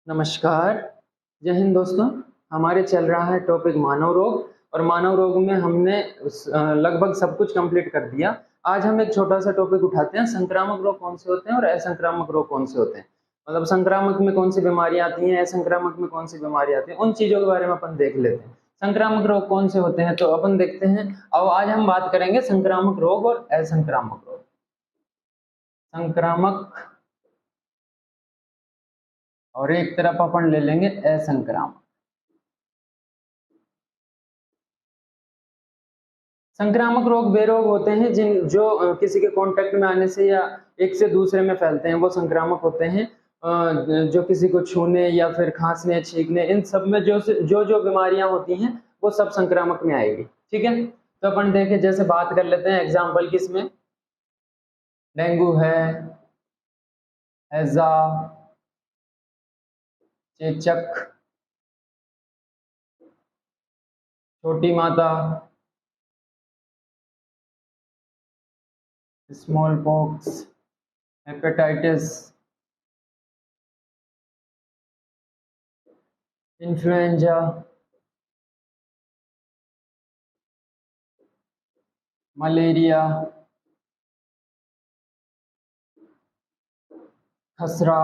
नमस्कार, जय हिंद दोस्तों। हमारे चल रहा है टॉपिक मानव रोग और मानव रोग में हमने लगभग सब कुछ कंप्लीट कर दिया। आज हम एक छोटा सा टॉपिक उठाते हैं, संक्रामक रोग कौन से होते हैं और असंक्रामक रोग कौन से होते हैं। मतलब संक्रामक में कौन सी बीमारियां आती हैं, असंक्रामक में कौन सी बीमारियां आती हैं, उन चीजों के बारे में अपन देख लेते हैं। संक्रामक रोग कौन से होते हैं तो अपन देखते हैं। अब आज हम बात करेंगे संक्रामक रोग और असंक्रामक रोग। संक्रामक और एक तरफ अपन ले लेंगे असंक्रामक। संक्रामक रोग वे रोग होते हैं जो किसी के कांटेक्ट में आने से या एक से दूसरे में फैलते हैं, वो संक्रामक होते हैं। जो किसी को छूने या फिर खांसने छींकने, इन सब में जो बीमारियां होती हैं वो सब संक्रामक में आएगी। ठीक है, तो अपन देखें, जैसे बात कर लेते हैं एग्जाम्पल किसमें। डेंगू है, हैजा, चेचक, छोटी माता, small pox, hepatitis, influenza, malaria, खसरा,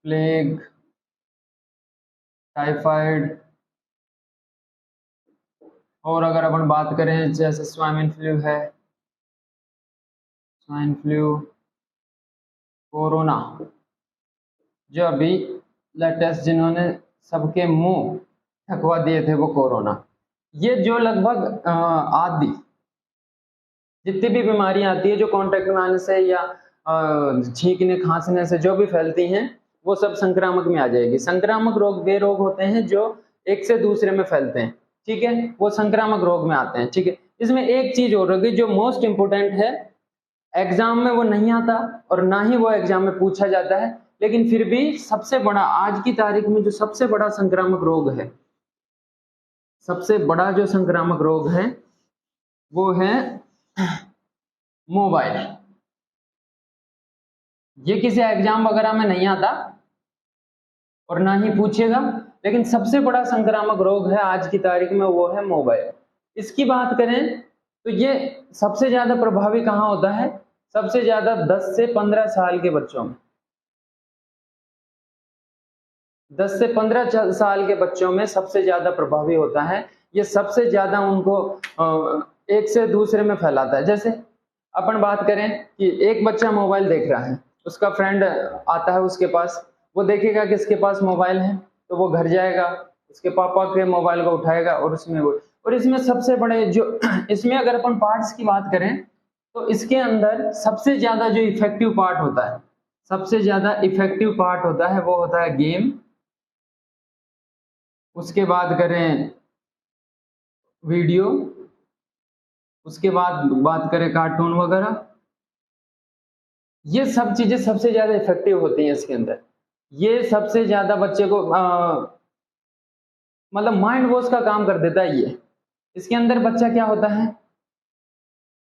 प्लेग, टाइफाइड, और अगर अपन बात करें जैसे स्वाइन फ्लू है, स्वाइन फ्लू, कोरोना, जो अभी लेटेस्ट जिन्होंने सबके मुंह ठकवा दिए थे वो कोरोना। ये जो लगभग आदि जितनी भी बीमारियां आती है जो कांटेक्ट में आने से या छींकने खांसने से जो भी फैलती हैं वो सब संक्रामक में आ जाएगी। संक्रामक रोग वे रोग होते हैं जो एक से दूसरे में फैलते हैं। ठीक है, वो संक्रामक रोग में आते हैं। ठीक है, इसमें एक चीज और होगी जो मोस्ट इंपोर्टेंट है, एग्जाम में वो नहीं आता और ना ही वो एग्जाम में पूछा जाता है, लेकिन फिर भी सबसे बड़ा आज की तारीख में जो सबसे बड़ा संक्रामक रोग है, सबसे बड़ा जो संक्रामक रोग है वो है मोबाइल। ये किसी एग्जाम वगैरह में नहीं आता और ना ही पूछेगा, लेकिन सबसे बड़ा संक्रामक रोग है आज की तारीख में वो है मोबाइल। इसकी बात करें तो ये सबसे ज्यादा प्रभावी कहाँ होता है? सबसे ज्यादा 10 से 15 साल के बच्चों में। 10 से 15 साल के बच्चों में सबसे ज्यादा प्रभावी होता है। ये सबसे ज्यादा उनको एक से दूसरे में फैलाता है। जैसे अपन बात करें कि एक बच्चा मोबाइल देख रहा है, उसका फ्रेंड आता है उसके पास, वो देखेगा कि इसके पास मोबाइल है तो वो घर जाएगा, उसके पापा के मोबाइल को उठाएगा और उसमें वो, और इसमें सबसे बड़े जो इसमें अगर अपन पार्ट्स की बात करें तो इसके अंदर सबसे ज्यादा जो इफेक्टिव पार्ट होता है, सबसे ज्यादा इफेक्टिव पार्ट होता है वो होता है गेम। उसके बाद करें वीडियो, उसके बाद बात करें कार्टून वगैरह, ये सब चीजें सबसे ज्यादा इफेक्टिव होती हैं इसके अंदर। ये सबसे ज्यादा बच्चे को मतलब माइंड वॉश का काम कर देता है। ये इसके अंदर बच्चा क्या होता है,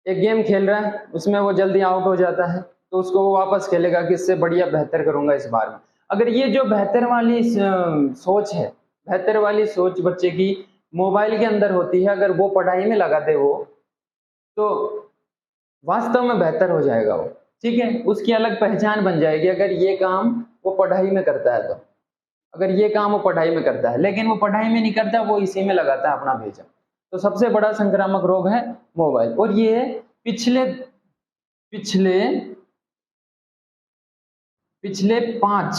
एक गेम खेल रहा है, उसमें वो जल्दी आउट हो जाता है तो उसको वो वापस खेलेगा कि इससे बढ़िया बेहतर करूंगा इस बार में। अगर ये जो बेहतर वाली सोच है, बेहतर वाली सोच बच्चे की मोबाइल के अंदर होती है, अगर वो पढ़ाई में लगाते हो तो वास्तव में बेहतर हो जाएगा वो। ठीक है, उसकी अलग पहचान बन जाएगी अगर ये काम वो पढ़ाई में करता है तो। अगर ये काम वो पढ़ाई में करता है, लेकिन वो पढ़ाई में नहीं करता, वो इसी में लगाता है अपना भेजा। तो सबसे बड़ा संक्रामक रोग है मोबाइल। और ये पिछले पिछले पिछले पांच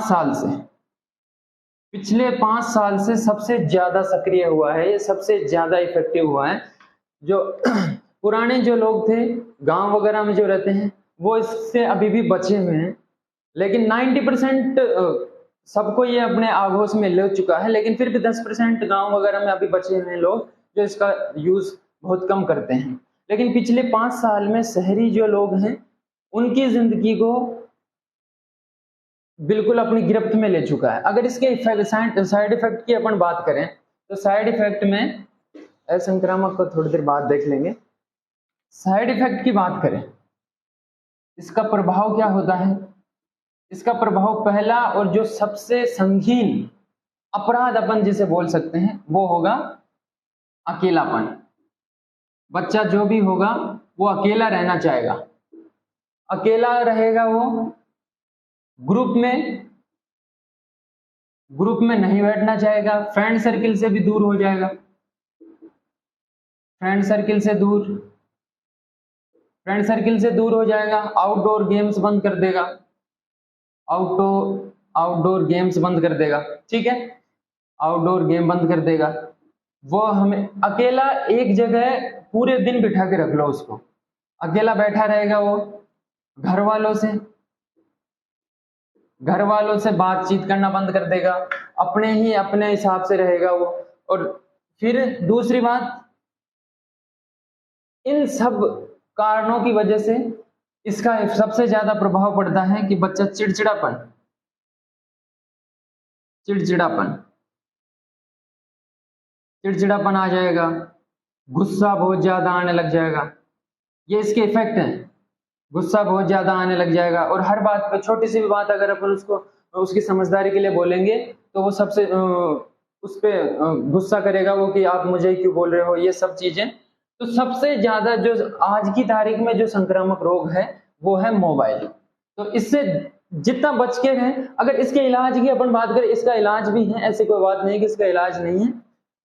साल से, पिछले 5 साल से सबसे ज्यादा सक्रिय हुआ है, ये सबसे ज्यादा इफेक्टिव हुआ है। जो पुराने जो लोग थे गांव वगैरह में जो रहते हैं वो इससे अभी भी बचे हुए हैं, लेकिन 90% सबको ये अपने आगोश में ले चुका है, लेकिन फिर भी 10% गांव वगैरह में अभी बचे हुए हैं लोग जो इसका यूज बहुत कम करते हैं। लेकिन पिछले 5 साल में शहरी जो लोग हैं उनकी जिंदगी को बिल्कुल अपनी गिरफ्त में ले चुका है। अगर इसके साइड इफेक्ट की अपन बात करें तो साइड इफेक्ट में, असंक्रामक को थोड़ी देर बाद देख लेंगे। साइड इफेक्ट की बात करें इसका प्रभाव क्या होता है? इसका प्रभाव पहला और जो सबसे संगीन अपराध अपन जिसे बोल सकते हैं वो होगा अकेलापन। बच्चा जो भी होगा वो अकेला रहना चाहेगा, अकेला रहेगा, वो ग्रुप में नहीं बैठना चाहेगा, फ्रेंड सर्किल से भी दूर हो जाएगा, फ्रेंड सर्किल से दूर हो जाएगा, आउटडोर गेम्स बंद कर देगा, आउटडोर गेम्स बंद कर देगा, ठीक है, आउटडोर गेम बंद कर देगा। वो हमें अकेला एक जगह पूरे दिन बिठा के रख लो, उसको अकेला बैठा रहेगा, वो घर वालों से बातचीत करना बंद कर देगा, अपने हिसाब से रहेगा वो। और फिर दूसरी बात, इन सब कारणों की वजह से इसका सबसे ज्यादा प्रभाव पड़ता है कि बच्चा चिड़चिड़ापन आ जाएगा, गुस्सा बहुत ज्यादा आने लग जाएगा। ये इसके इफेक्ट हैं, गुस्सा बहुत ज्यादा आने लग जाएगा। और हर बात पे, छोटी सी भी बात अगर अपन उसको उसकी समझदारी के लिए बोलेंगे तो वो सबसे उस पे गुस्सा करेगा वो कि आप मुझे क्यों बोल रहे हो, ये सब चीजें। तो सबसे ज्यादा जो आज की तारीख में जो संक्रामक रोग है वो है मोबाइल। तो इससे जितना बच के रहें। अगर इसके इलाज की अपन बात करें, इसका इलाज भी है, ऐसी कोई बात नहीं कि इसका इलाज नहीं है,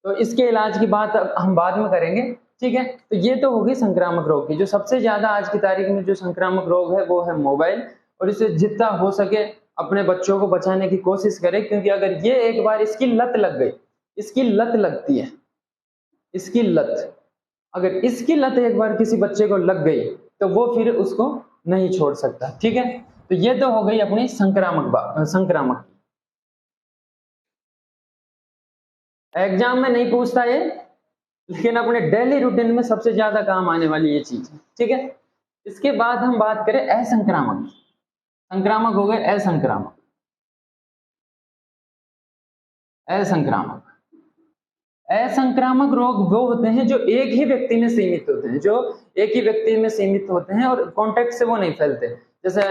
तो इसके इलाज की बात हम बाद में करेंगे, ठीक है। तो ये तो होगी संक्रामक रोग की। जो सबसे ज्यादा आज की तारीख में जो संक्रामक रोग है वो है मोबाइल, और इसे जितना हो सके अपने बच्चों को बचाने की कोशिश करें, क्योंकि अगर ये एक बार इसकी लत लग गई, इसकी लत लगती है, इसकी लत, अगर इसकी लत एक बार किसी बच्चे को लग गई तो वो फिर उसको नहीं छोड़ सकता, ठीक है। तो ये तो हो गई अपनी संक्रामक। एग्जाम में नहीं पूछता ये, लेकिन अपने डेली रूटीन में सबसे ज्यादा काम आने वाली ये चीज है, ठीक है। इसके बाद हम बात करें असंक्रामक। संक्रामक हो गए असंक्रामक। असंक्रामक रोग वो होते हैं जो एक ही व्यक्ति में सीमित होते हैं, और कांटेक्ट से वो नहीं फैलते, जैसे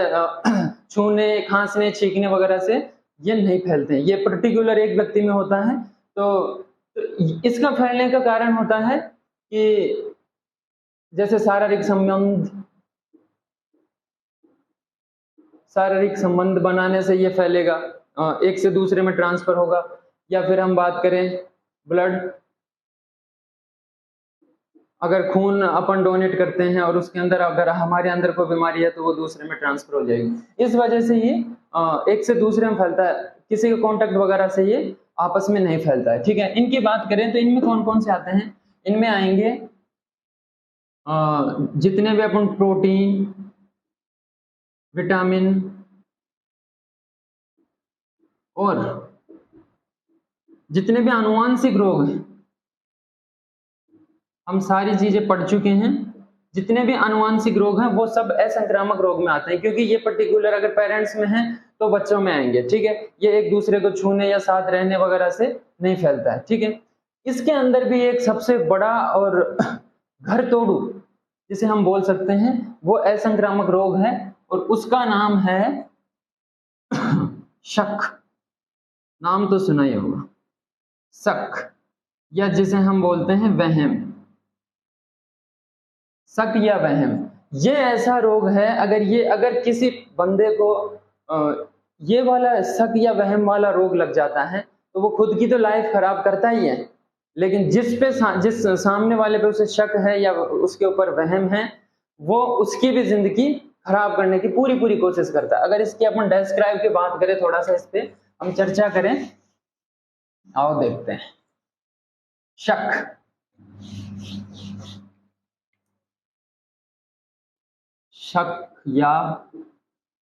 छूने, खांसने, छींकने वगैरह से ये नहीं फैलते हैं। ये पर्टिकुलर एक व्यक्ति में होता है। तो इसका फैलने का कारण होता है कि जैसे शारीरिक संबंध बनाने से ये फैलेगा, एक से दूसरे में ट्रांसफर होगा। या फिर हम बात करें ब्लड, अगर खून अपन डोनेट करते हैं और उसके अंदर अगर हमारे अंदर कोई बीमारी है तो वो दूसरे में ट्रांसफर हो जाएगी। इस वजह से ये एक से दूसरे में फैलता है, किसी के कांटेक्ट वगैरह से ये आपस में नहीं फैलता है, ठीक है। इनकी बात करें तो इनमें कौन कौन से आते हैं, इनमें आएंगे जितने भी अपन प्रोटीन, विटामिन और जितने भी आनुवांशिक रोग हैं, हम सारी चीजें पढ़ चुके हैं। जितने भी आनुवांशिक रोग हैं वो सब असंक्रामक रोग में आते हैं, क्योंकि ये पर्टिकुलर अगर पेरेंट्स में है तो बच्चों में आएंगे, ठीक है। ये एक दूसरे को छूने या साथ रहने वगैरह से नहीं फैलता है, ठीक है। इसके अंदर भी एक सबसे बड़ा और घर तोड़ू जिसे हम बोल सकते हैं वो असंक्रामक रोग है, और उसका नाम है शक। नाम तो सुना ही होगा, शक, या जिसे हम बोलते हैं वहम। शक या वहम, ये ऐसा रोग है, अगर किसी बंदे को ये वाला शक या वहम वाला रोग लग जाता है तो वो खुद की तो लाइफ खराब करता ही है, लेकिन जिस सामने वाले पे उसे शक है या उसके ऊपर वहम है, वो उसकी भी जिंदगी खराब करने की पूरी कोशिश करता है। अगर इसकी अपन डिस्क्राइब की बात करें, थोड़ा सा इस पे हम चर्चा करें, आओ देखते हैं। शक या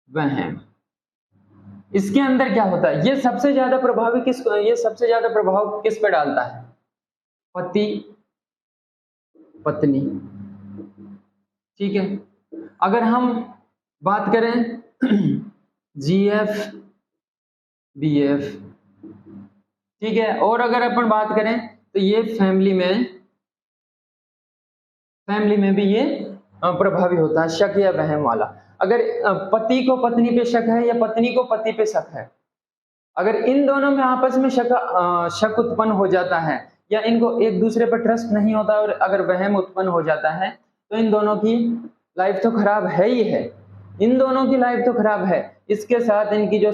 वहम, इसके अंदर क्या होता है, ये सबसे ज्यादा प्रभाव किस पे डालता है, पति पत्नी, ठीक है। अगर हम बात करें GF BF, ठीक है। और अगर अपन बात करें तो ये फैमिली में भी ये प्रभावी होता है, शक या वहम वाला। अगर पति को पत्नी पे शक है या पत्नी को पति पे शक है, अगर इन दोनों में आपस में शक उत्पन्न हो जाता है या इनको एक दूसरे पर ट्रस्ट नहीं होता और अगर वहम उत्पन्न हो जाता है तो इन दोनों की लाइफ तो खराब है ही है, इन दोनों की लाइफ तो खराब है। इसके साथ इनकी जो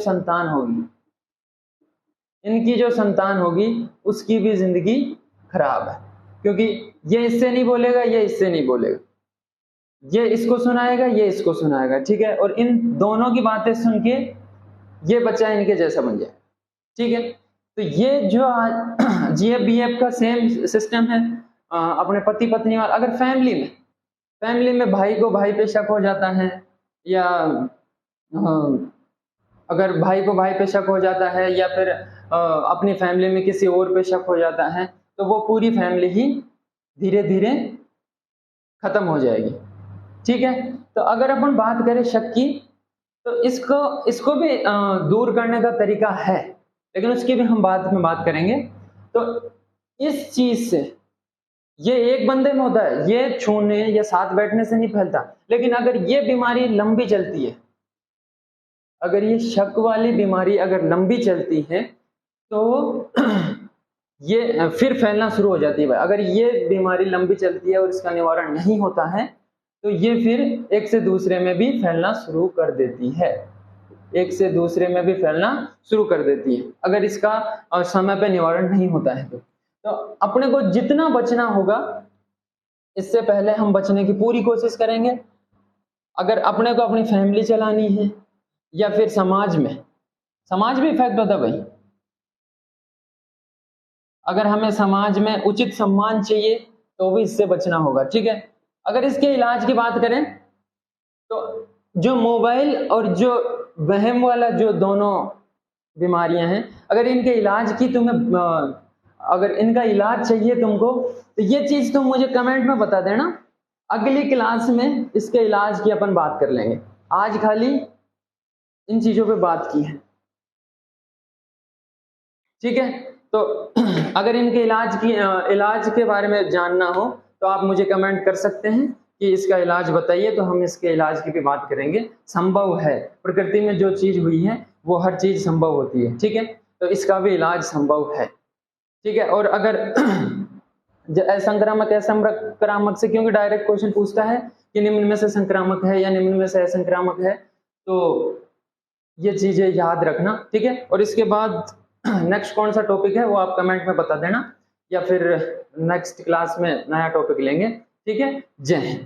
संतान होगी उसकी भी जिंदगी खराब है, क्योंकि ये इससे नहीं बोलेगा, ये इससे नहीं बोलेगा, ये इसको सुनाएगा, ये इसको सुनाएगा, ठीक है। और इन दोनों की बातें सुन के ये बच्चा इनके जैसा बन जाएगा, ठीक है। तो ये जो GFBF का सेम सिस्टम है अपने पति पत्नी वाला। अगर फैमिली में भाई को भाई पे शक हो जाता है या अगर भाई को भाई पे शक हो जाता है या फिर अपनी फैमिली में किसी और पे शक हो जाता है तो वो पूरी फैमिली ही धीरे धीरे खत्म हो जाएगी, ठीक है। तो अगर अपन बात करें शक की तो इसको भी दूर करने का तरीका है, लेकिन उसकी भी हम बाद में बात करेंगे। तो इस चीज से ये एक बंदे में होता है, ये छूने या साथ बैठने से नहीं फैलता, लेकिन अगर ये बीमारी लंबी चलती है, अगर ये शक वाली बीमारी अगर लंबी चलती है तो ये फिर फैलना शुरू हो जाती है। अगर ये बीमारी लंबी चलती है और इसका निवारण नहीं होता है तो ये फिर एक से दूसरे में भी फैलना शुरू कर देती है, अगर इसका समय पे निवारण नहीं होता है। तो अपने को जितना बचना होगा इससे पहले हम बचने की पूरी कोशिश करेंगे। अगर अपने को अपनी फैमिली चलानी है या फिर समाज भी इफेक्ट होता है भाई। अगर हमें समाज में उचित सम्मान चाहिए तो भी इससे बचना होगा, ठीक है। अगर इसके इलाज की बात करें तो जो मोबाइल और जो वहम वाला जो दोनों बीमारियां हैं, अगर इनके इलाज की अगर इनका इलाज चाहिए तुमको तो ये चीज तुम मुझे कमेंट में बता देना। अगली क्लास में इसके इलाज की अपन बात कर लेंगे, आज खाली इन चीजों पे बात की है, ठीक है। तो अगर इनके इलाज के बारे में जानना हो तो आप मुझे कमेंट कर सकते हैं कि इसका इलाज बताइए, तो हम इसके इलाज की भी बात करेंगे। संभव है, प्रकृति में जो चीज हुई है वो हर चीज संभव होती है, ठीक है। तो इसका भी इलाज संभव है, ठीक है। और अगर असंक्रामक से, क्योंकि डायरेक्ट क्वेश्चन पूछता है कि निम्न में से संक्रामक है या निम्न में से असंक्रामक है, तो ये चीजें याद रखना, ठीक है। और इसके बाद नेक्स्ट कौन सा टॉपिक है वो आप कमेंट में बता देना, या फिर नेक्स्ट क्लास में नया टॉपिक लेंगे, ठीक है। जय हिंद।